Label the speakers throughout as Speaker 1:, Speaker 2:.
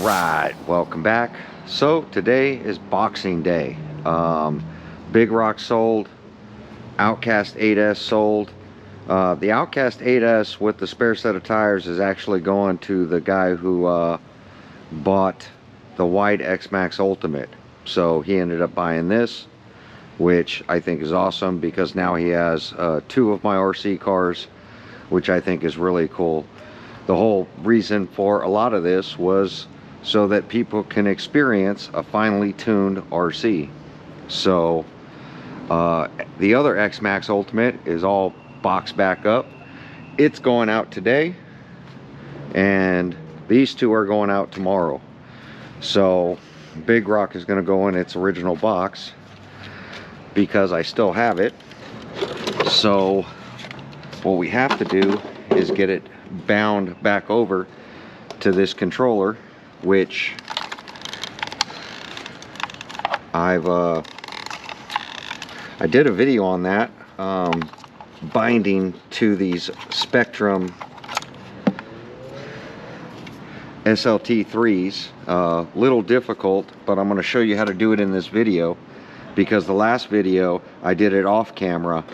Speaker 1: right, welcome back. So today is Boxing Day. Big Rock sold, Outcast 8S sold. The Outcast 8S with the spare set of tires is actually going to the guy who bought the white X-Maxx Ultimate. So he ended up buying this, which I think is awesome because now he has two of my RC cars, which I think is really cool. The whole reason for a lot of this was so that people can experience a finely tuned RC. So the other X-Maxx Ultimate is all boxed back up. It's going out today, and these two are going out tomorrow. So Big Rock is going to go in its original box because I still have it. So what we have to do is get it bound back over to this controller, which I did a video on that, binding to these Spectrum SLT3s. Little difficult, but I'm going to show you how to do it in this video, because the last video I did it off camera.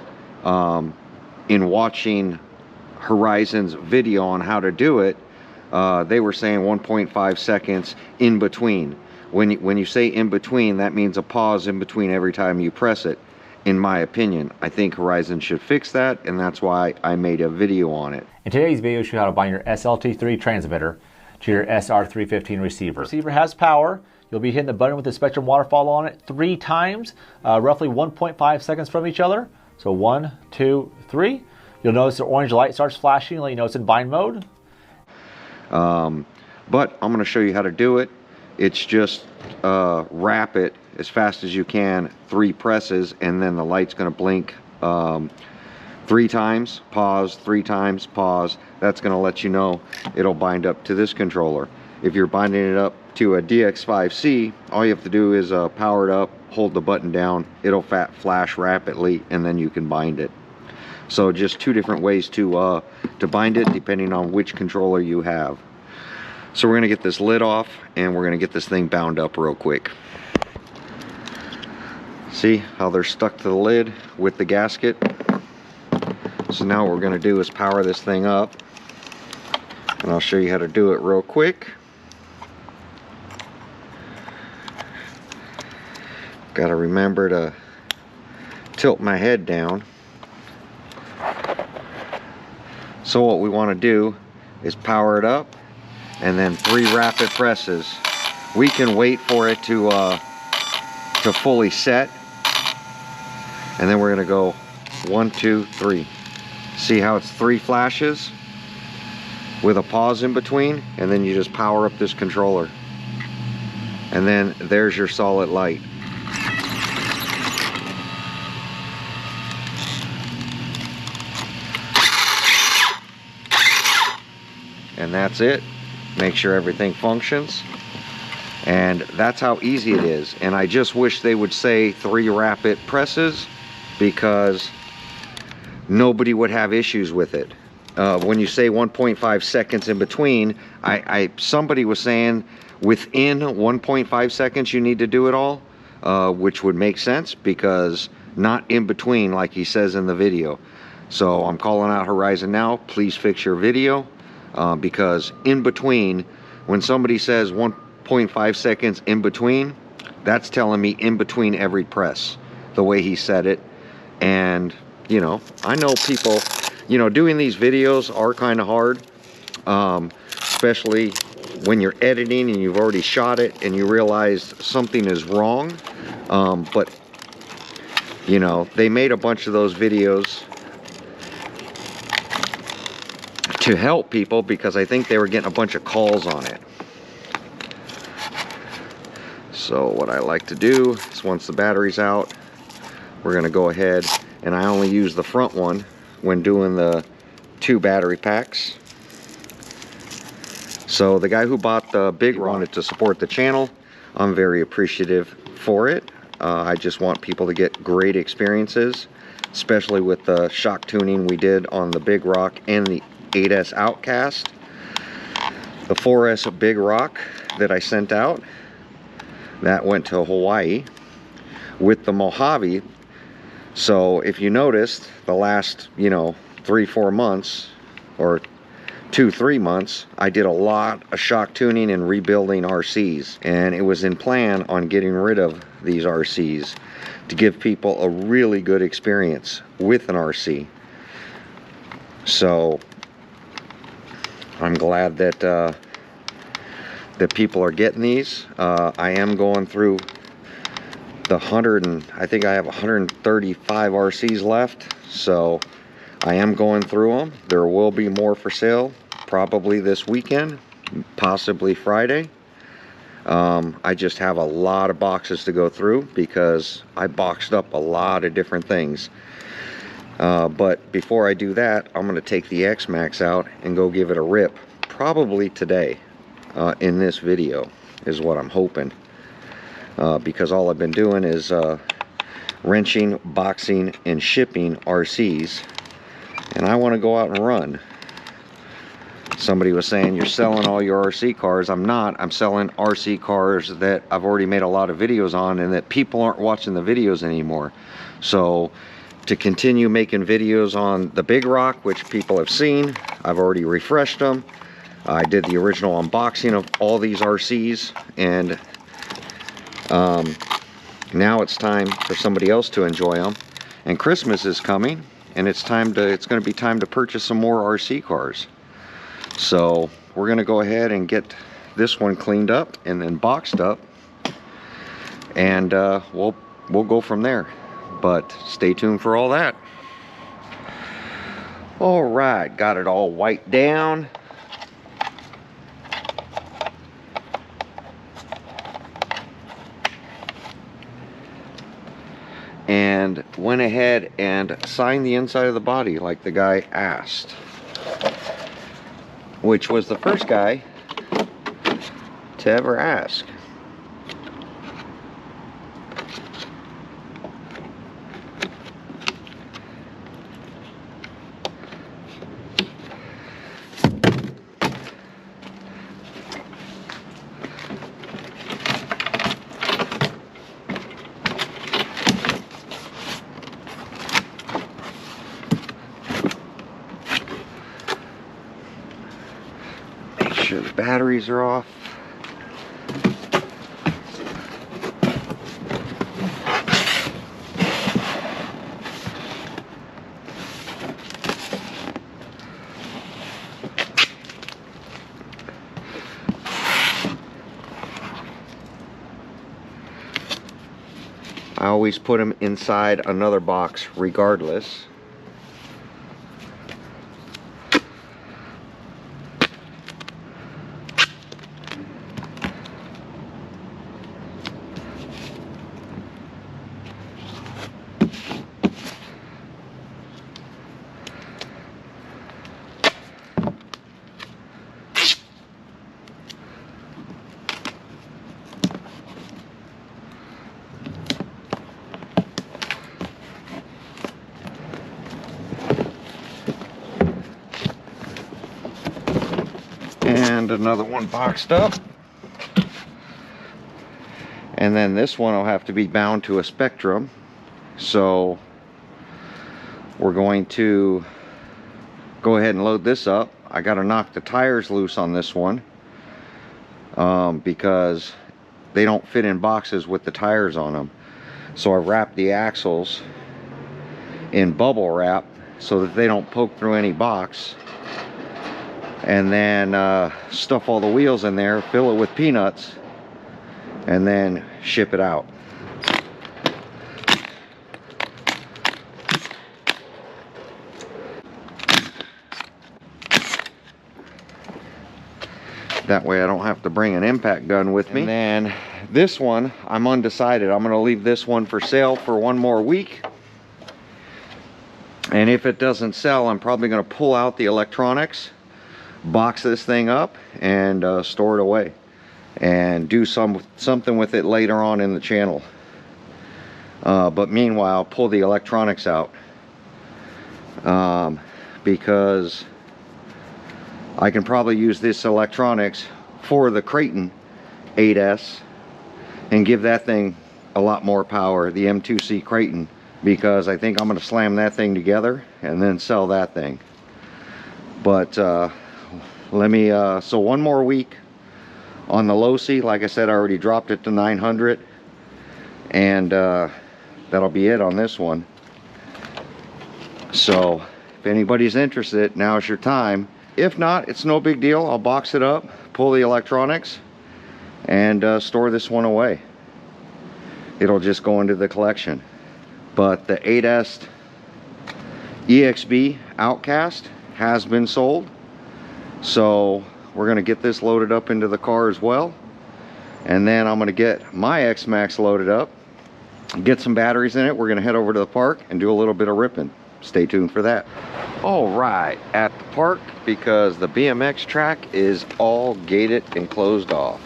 Speaker 1: In watching Horizon's video on how to do it, they were saying 1.5 seconds in between. When you say in between, that means a pause in between every time you press it. In my opinion, I think Horizon should fix that, and that's why I made a video on it.
Speaker 2: In today's video, I'll show you how to bind your SLT3 transmitter to your SR315 receiver. The receiver has power. You'll be hitting the button with the Spectrum waterfall on it 3 times, roughly 1.5 seconds from each other. So 1, 2, 3. You'll notice the orange light starts flashing, let you know it's in bind mode.
Speaker 1: But I'm going to show you how to do it. It's just wrap it as fast as you can, 3 presses, and then the light's going to blink 3 times, pause, 3 times, pause. That's going to let you know it'll bind up to this controller. If you're binding it up to a DX5C, all you have to do is power it up, hold the button down, it'll flash rapidly, and then you can bind it. So just 2 different ways to bind it depending on which controller you have. So we're going to get this lid off, and we're going to get this thing bound up real quick. See how they're stuck to the lid with the gasket? So now what we're going to do is power this thing up, and I'll show you how to do it real quick. Got to remember to tilt my head down. So what we want to do is power it up, and then 3 rapid presses. We can wait for it to fully set, and then we're going to go 1, 2, 3. See how it's 3 flashes with a pause in between, and then you just power up this controller, and then there's your solid light. And that's it. Make sure everything functions, and that's how easy it is. And I just wish they would say 3 rapid presses, because nobody would have issues with it. When you say 1.5 seconds in between, somebody was saying within 1.5 seconds you need to do it all, which would make sense, because not in between like he says in the video. So I'm calling out Horizon now, please fix your video. Because in between, when somebody says 1.5 seconds in between, that's telling me in between every press, the way he said it. And you know, I know people, you know, doing these videos are kind of hard, especially when you're editing and you've already shot it and you realize something is wrong. But you know, they made a bunch of those videos to help people, because I think they were getting a bunch of calls on it. So what I like to do is, once the battery's out, we're going to go ahead, and I only use the front one when doing the 2 battery packs. So the guy who bought the Big Rock wanted to support the channel. I'm very appreciative for it. I just want people to get great experiences, especially with the shock tuning we did on the Big Rock and the 8S Outcast. the 4S Big Rock that I sent out, that went to Hawaii with the Mojave. So if you noticed, the last, 3-4 months, or 2-3 months, I did a lot of shock tuning and rebuilding RCs, and it was in plan on getting rid of these RCs to give people a really good experience with an RC. So I'm glad that that people are getting these. I am going through the I think I have 135 RCs left, so I am going through them. There will be more for sale probably this weekend, possibly Friday. I just have a lot of boxes to go through because I boxed up a lot of different things. But before I do that, I'm going to take the X-Maxx out and go give it a rip, probably today, in this video is what I'm hoping, because all I've been doing is wrenching, boxing, and shipping RCs, and I want to go out and run. Somebody was saying you're selling all your RC cars. I'm not. I'm selling RC cars that I've already made a lot of videos on and that people aren't watching the videos anymore. So to continue making videos on the Big Rock, which people have seen, I've already refreshed them. I did the original unboxing of all these RCs, and now it's time for somebody else to enjoy them. And Christmas is coming, and it's going to be time to purchase some more RC cars. So we're going to go ahead and get this one cleaned up and then boxed up, and we'll go from there. But stay tuned for all that. All right, got it all wiped down. And went ahead and signed the inside of the body like the guy asked, which was the first guy to ever ask. Sure the batteries are off. I always put them inside another box regardless. And another one boxed up, and then this one will have to be bound to a Spectrum, so we're going to go ahead and load this up. I got to knock the tires loose on this one because they don't fit in boxes with the tires on them, so I wrapped the axles in bubble wrap so that they don't poke through any box, and then stuff all the wheels in there, fill it with peanuts, and then ship it out. That way I don't have to bring an impact gun with me. And then this one, I'm undecided. I'm gonna leave this one for sale for one more week. And if it doesn't sell, I'm probably gonna pull out the electronics, box this thing up, and store it away, and do something with it later on in the channel. But meanwhile, pull the electronics out because I can probably use this electronics for the Creighton 8S and give that thing a lot more power, the M2C Creighton, because I think I'm going to slam that thing together and then sell that thing. But let me so one more week on the Losi. Like I said, I already dropped it to 900, and that'll be it on this one. So if anybody's interested, now's your time. If not, it's no big deal. I'll box it up, pull the electronics, and store this one away. It'll just go into the collection. But the 8S EXB Outcast has been sold, so we're gonna get this loaded up into the car as well, and then I'm gonna get my X-Maxx loaded up, get some batteries in it. We're gonna head over to the park and do a little bit of ripping. Stay tuned for that. All right, at the park, because the BMX track is all gated and closed off.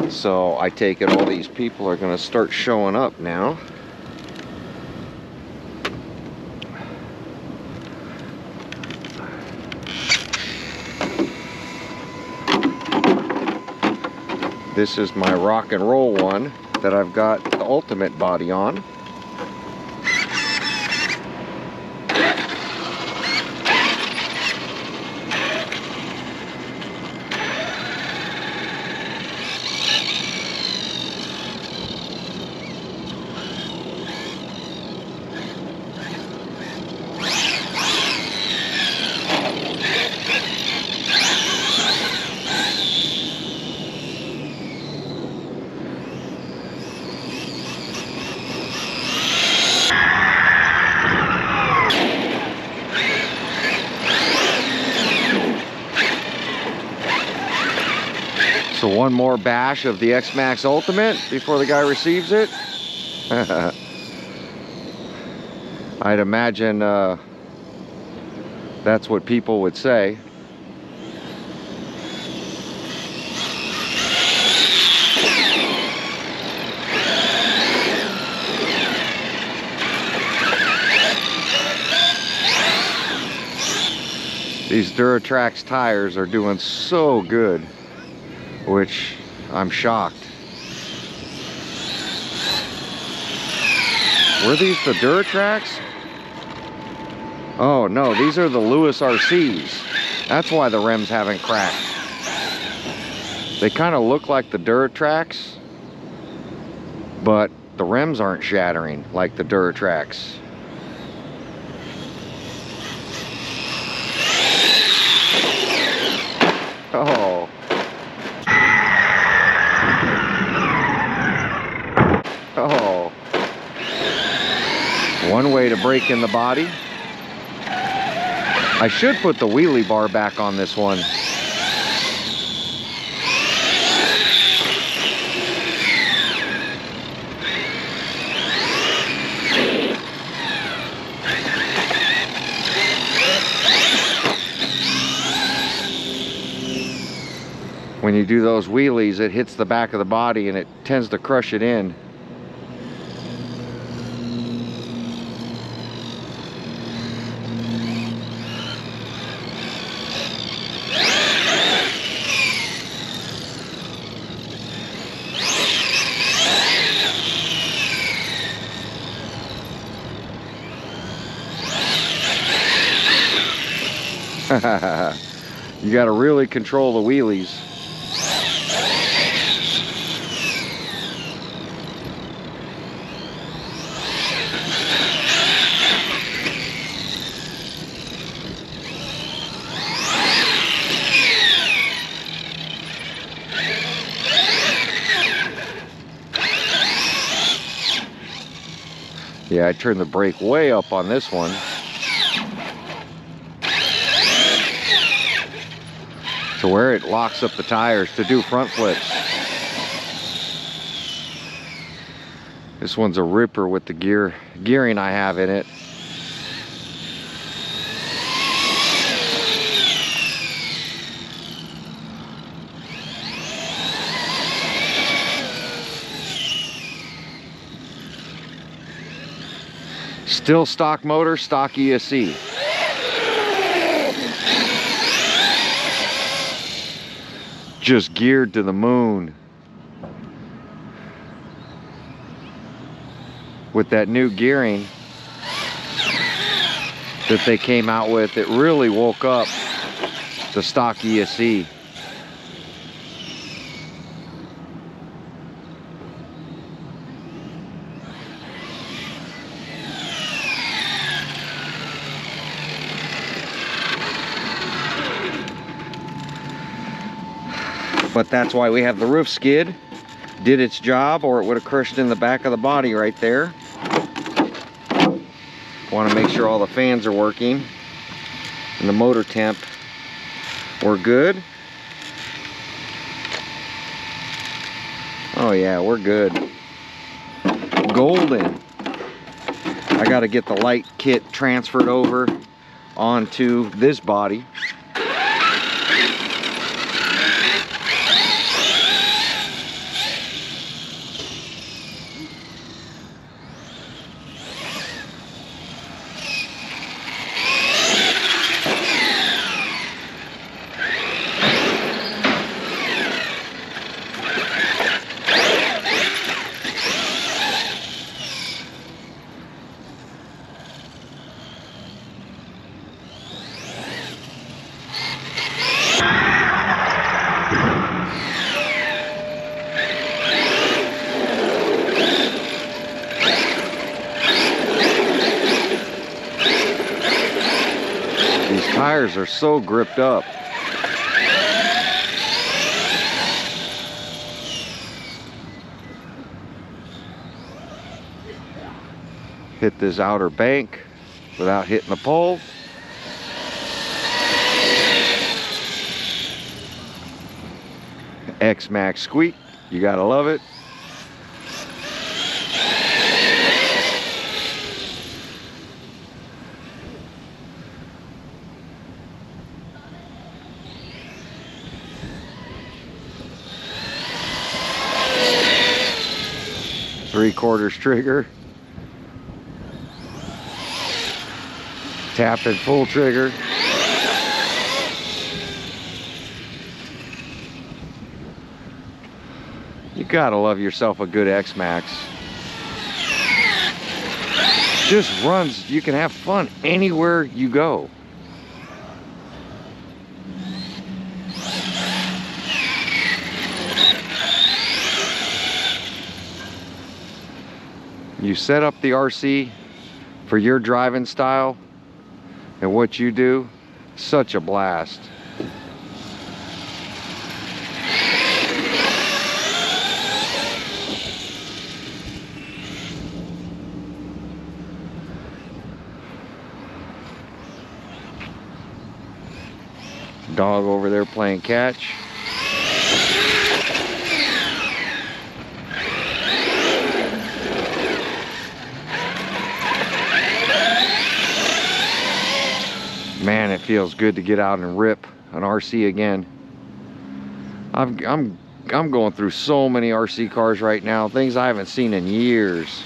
Speaker 1: So I take it all these people are going to start showing up now. This is my rock and roll one that I've got the ultimate body on. So one more bash of the X-Maxx Ultimate before the guy receives it. I'd imagine that's what people would say. These Traxxas tires are doing so good, which I'm shocked. Were these the Traxxas? Oh no, these are the Lewis RCs. That's why the rims haven't cracked. They kind of look like the Traxxas, but the rims aren't shattering like the Traxxas. Oh. Oh. One way to break in the body. I should put the wheelie bar back on this one. When you do those wheelies, it hits the back of the body and it tends to crush it in. You got to really control the wheelies. Yeah, I turned the brake way up on this one. To where it locks up the tires to do front flips. This one's a ripper with the gearing I have in it. Still stock motor, stock ESC. just geared to the moon. With that new gearing that they came out with, it really woke up the stock ESC. But that's why we have the roof skid. Did its job, or it would have crushed in the back of the body right there. Want to make sure all the fans are working and the motor temp we're good. Oh yeah, we're good. Golden. I got to get the light kit transferred over onto this body. Tires are so gripped up. Hit this outer bank without hitting the pole. X-Maxx squeak, you gotta love it. Three-quarters trigger, tapping full trigger. You gotta love yourself a good X-Maxx. Just runs, you can have fun anywhere you go. You set up the RC for your driving style and what you do, such a blast. Dog over there playing catch. Man, it feels good to get out and rip an RC again. I'm going through so many RC cars right now, things I haven't seen in years.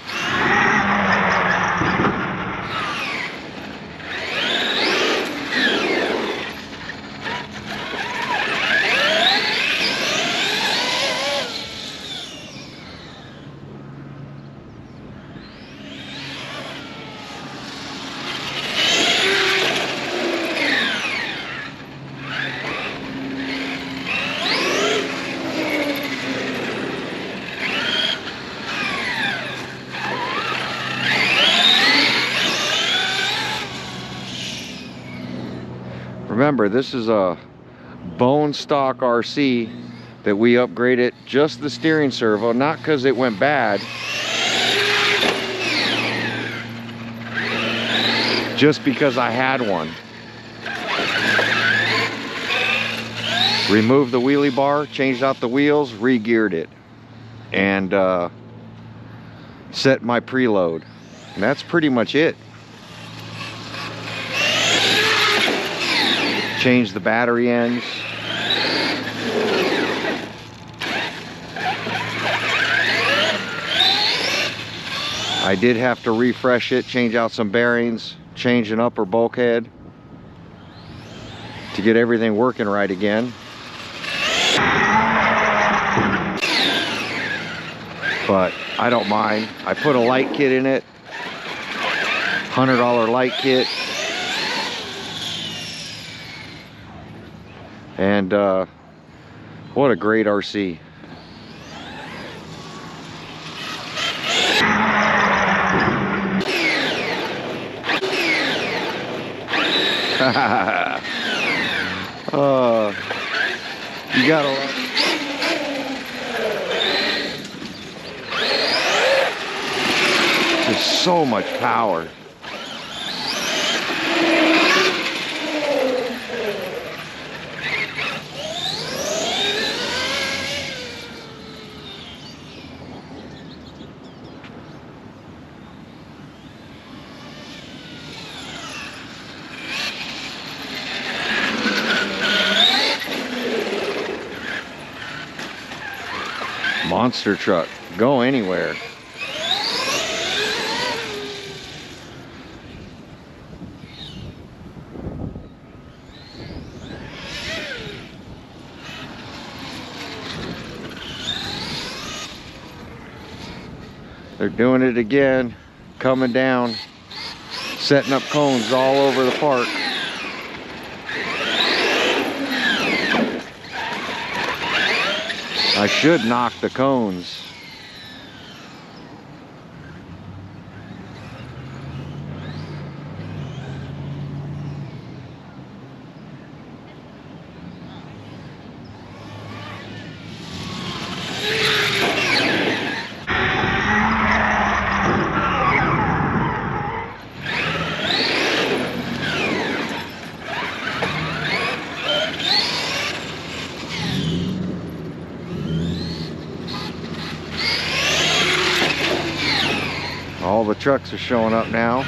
Speaker 1: Remember, this is a bone stock RC that we upgraded just the steering servo, not because it went bad, just because I had one. Removed the wheelie bar, changed out the wheels, re-geared it, and set my preload. And that's pretty much it. Change the battery ends. I did have to refresh it, change out some bearings, change an upper bulkhead to get everything working right again. but I don't mind. I put a light kit in it, $100 light kit, and what a great RC. You gotta love it. There's so much power. Monster truck, go anywhere. They're doing it again, coming down, setting up cones all over the park. I should knock the cones. All the trucks are showing up now.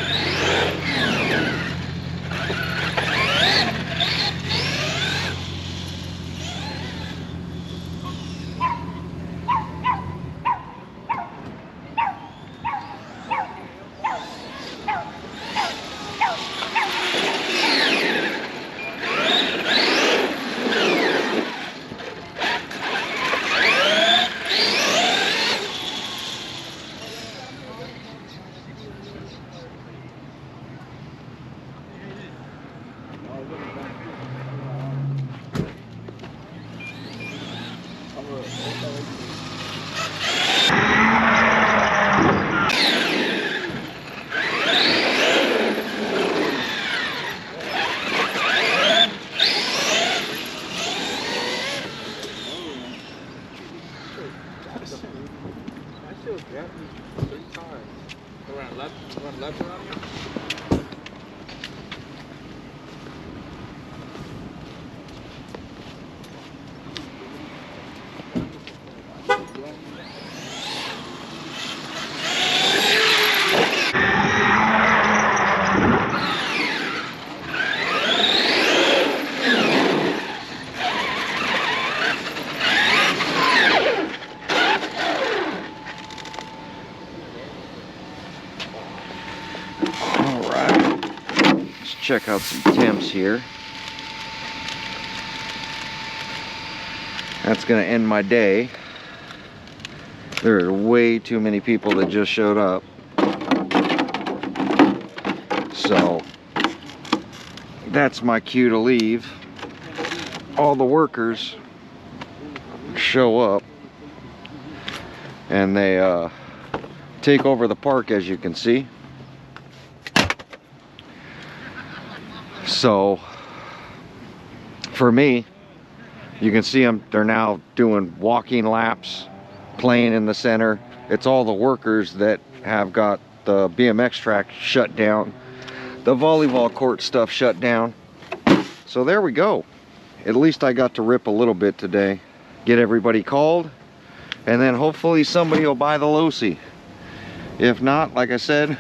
Speaker 1: Check out some temps here. That's gonna end my day. There are way too many people that just showed up. So that's my cue to leave. All the workers show up and they take over the park, as you can see. So for me, you can see them, they're now doing walking laps, playing in the center. It's all the workers that have got the BMX track shut down, the volleyball court stuff shut down. So there we go. At least I got to rip a little bit today, get everybody called, and then hopefully somebody will buy the Losi. If not, like I said,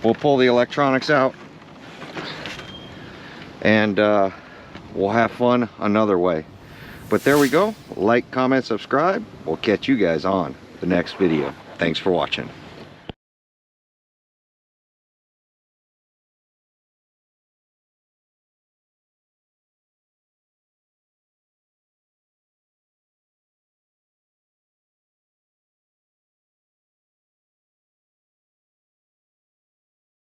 Speaker 1: we'll pull the electronics out and we'll have fun another way. But there we go. Like, comment, subscribe. We'll catch you guys on the next video. Thanks for watching.